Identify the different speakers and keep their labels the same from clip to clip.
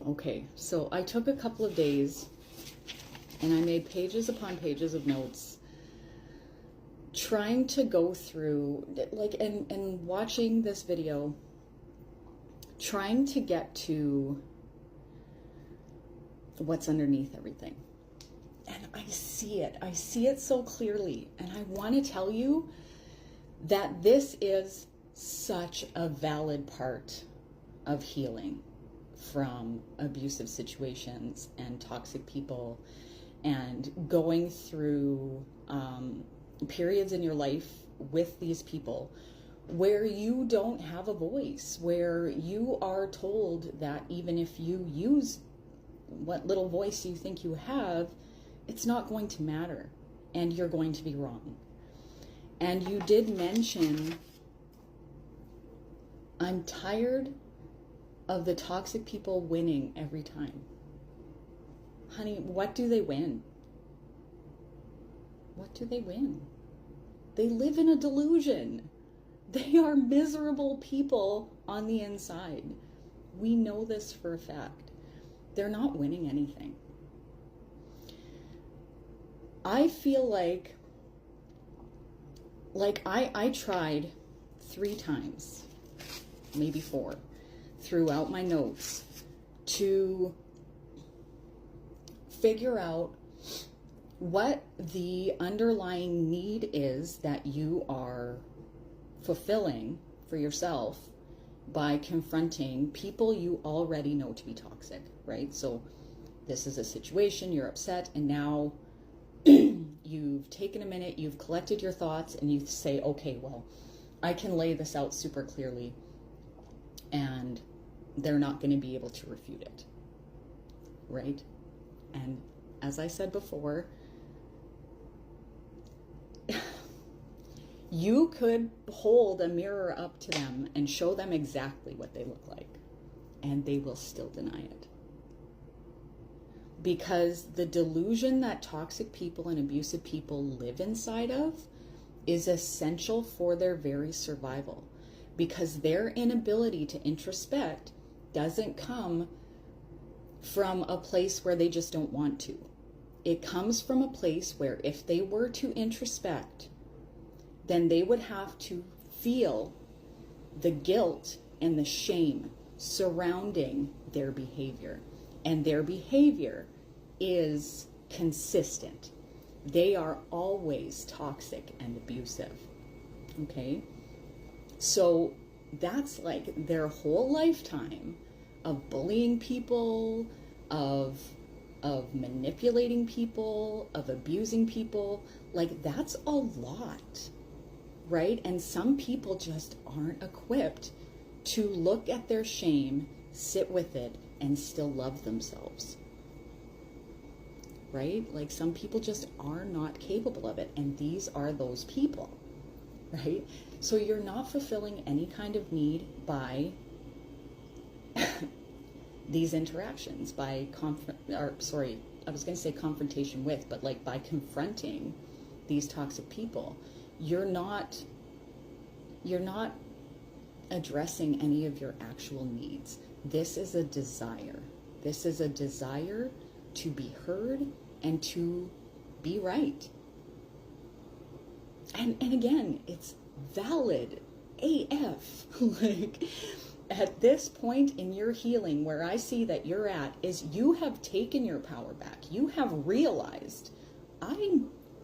Speaker 1: Okay, so I took a couple of days and I made pages upon pages of notes trying to go through, like, and watching this video, trying to get to what's underneath everything. And I see it so clearly. And I want to tell you that this is such a valid part of healing from abusive situations and toxic people, and going through periods in your life with these people where you don't have a voice, where you are told that even if you use what little voice you think you have, it's not going to matter and you're going to be wrong. And you did mention, I'm tired of the toxic people winning every time. Honey, what do they win? What do they win? They live in a delusion. They are miserable people on the inside. We know this for a fact. They're not winning anything. I feel like I tried 3 times, maybe 4, throughout my notes to figure out what the underlying need is that you are fulfilling for yourself by confronting people you already know to be toxic, right? So this is a situation, you're upset, and now you've taken a minute, you've collected your thoughts, and you say, okay, well, I can lay this out super clearly and they're not going to be able to refute it, right? And as I said before, you could hold a mirror up to them and show them exactly what they look like, and they will still deny it. Because the delusion that toxic people and abusive people live inside of is essential for their very survival. Because their inability to introspect doesn't come from a place where they just don't want to. It comes from a place where if they were to introspect, then they would have to feel the guilt and the shame surrounding their behavior. And their behavior is consistent. They are always toxic and abusive. Okay? So that's like their whole lifetime of bullying people, of manipulating people, of abusing people. Like, that's a lot, right? And some people just aren't equipped to look at their shame, sit with it, and still love themselves, right? Like, some people just are not capable of it, and these are those people, right? So you're not fulfilling any kind of need by these interactions, by confrontation with, but like by confronting these toxic people. You're not addressing any of your actual needs. This is a desire. This is a desire to be heard and to be right. And again, it's valid AF. Like, at this point in your healing, where I see that you're at, is you have taken your power back. You have realized, I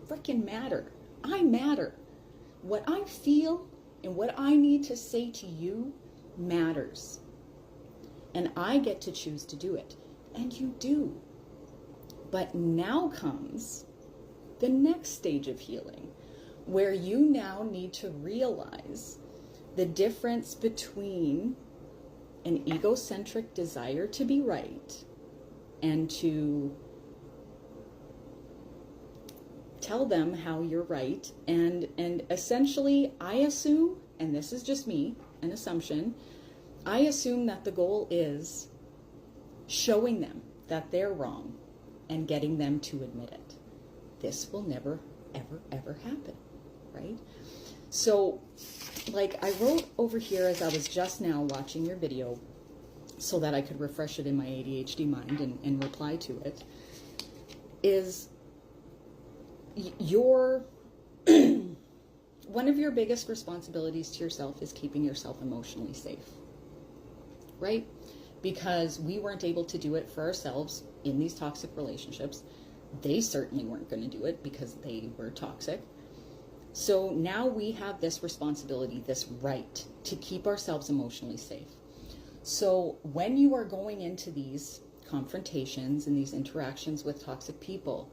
Speaker 1: freaking matter. I matter. What I feel and what I need to say to you matters. And I get to choose to do it. And you do. But now comes the next stage of healing, where you now need to realize the difference between an egocentric desire to be right and to tell them how you're right. And essentially, I assume, and this is just me, an assumption, I assume that the goal is showing them that they're wrong and getting them to admit it. This will never, ever, ever happen, right? So, like, I wrote over here as I was just now watching your video, so that I could refresh it in my ADHD mind and reply to it, is one of your biggest responsibilities to yourself is keeping yourself emotionally safe, right? Because we weren't able to do it for ourselves in these toxic relationships. They certainly weren't going to do it because they were toxic. So now we have this responsibility, this right to keep ourselves emotionally safe. So when you are going into these confrontations and these interactions with toxic people,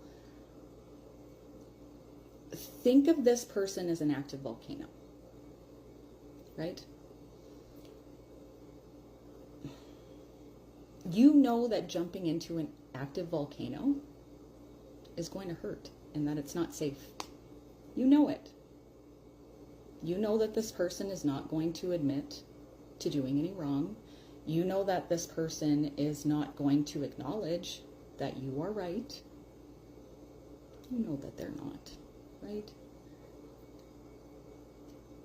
Speaker 1: think of this person as an active volcano, right? You know that jumping into an active volcano is going to hurt and that it's not safe. You know it. You know that this person is not going to admit to doing any wrong. You know that this person is not going to acknowledge that you are right. You know that they're not, right?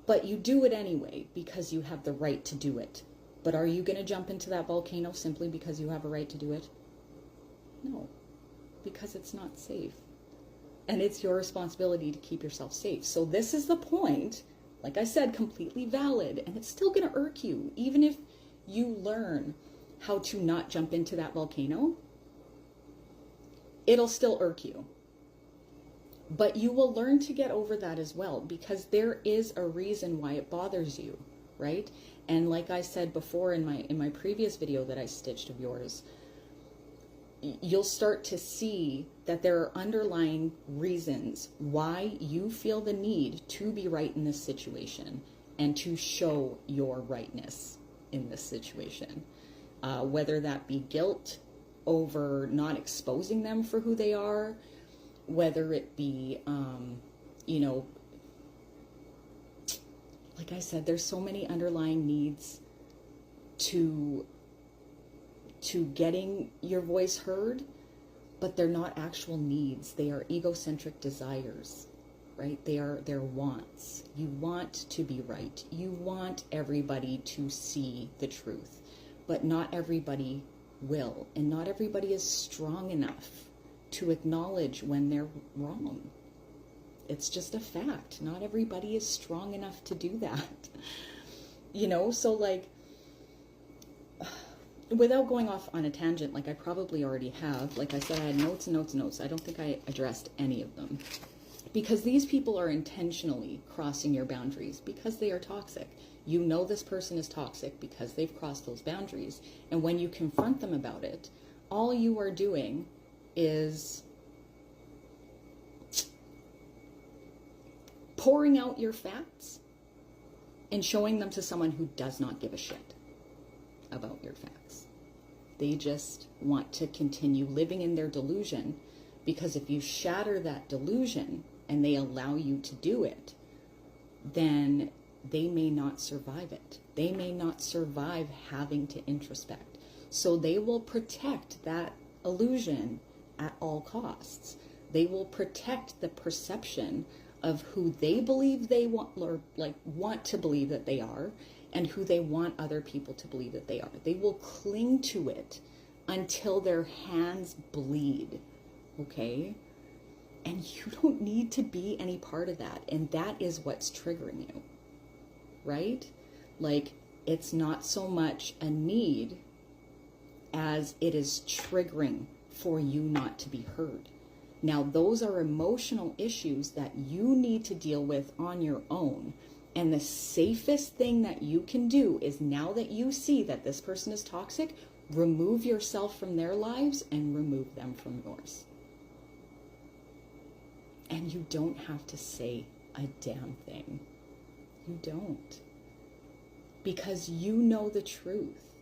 Speaker 1: But you do it anyway because you have the right to do it. But are you going to jump into that volcano simply because you have a right to do it? No, because it's not safe. And it's your responsibility to keep yourself safe. So this is the point, like I said, completely valid. And it's still going to irk you, even if you learn how to not jump into that volcano. It'll still irk you. But you will learn to get over that as well, because there is a reason why it bothers you, right? And like I said before in my previous video that I stitched of yours, you'll start to see that there are underlying reasons why you feel the need to be right in this situation and to show your rightness in this situation. Whether that be guilt over not exposing them for who they are, whether it be, like I said, there's so many underlying needs to getting your voice heard, but they're not actual needs. They are egocentric desires, right? They're wants. You want to be right. You want everybody to see the truth, but not everybody will, and not everybody is strong enough to acknowledge when they're wrong. It's just a fact. Not everybody is strong enough to do that. So like, without going off on a tangent, like I probably already have, like I said, I had notes and notes and notes. I don't think I addressed any of them. Because these people are intentionally crossing your boundaries because they are toxic. You know this person is toxic because they've crossed those boundaries. And when you confront them about it, all you are doing is pouring out your facts and showing them to someone who does not give a shit about your facts. They just want to continue living in their delusion, because if you shatter that delusion and they allow you to do it, then they may not survive it. They may not survive having to introspect. So they will protect that illusion at all costs. They will protect the perception of who they believe they want, or want to believe that they are, and who they want other people to believe that they are. They will cling to it until their hands bleed, okay? And you don't need to be any part of that. And that is what's triggering you, right? Like, it's not so much a need as it is triggering for you not to be heard. Now, those are emotional issues that you need to deal with on your own. And the safest thing that you can do is, now that you see that this person is toxic, remove yourself from their lives and remove them from yours. And you don't have to say a damn thing. You don't. Because you know the truth.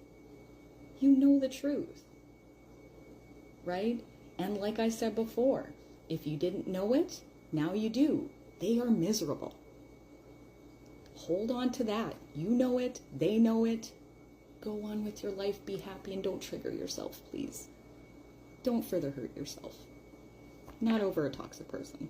Speaker 1: You know the truth. Right? And like I said before, if you didn't know it, now you do. They are miserable. Hold on to that. You know it. They know it. Go on with your life. Be happy and don't trigger yourself, please. Don't further hurt yourself. Not over a toxic person.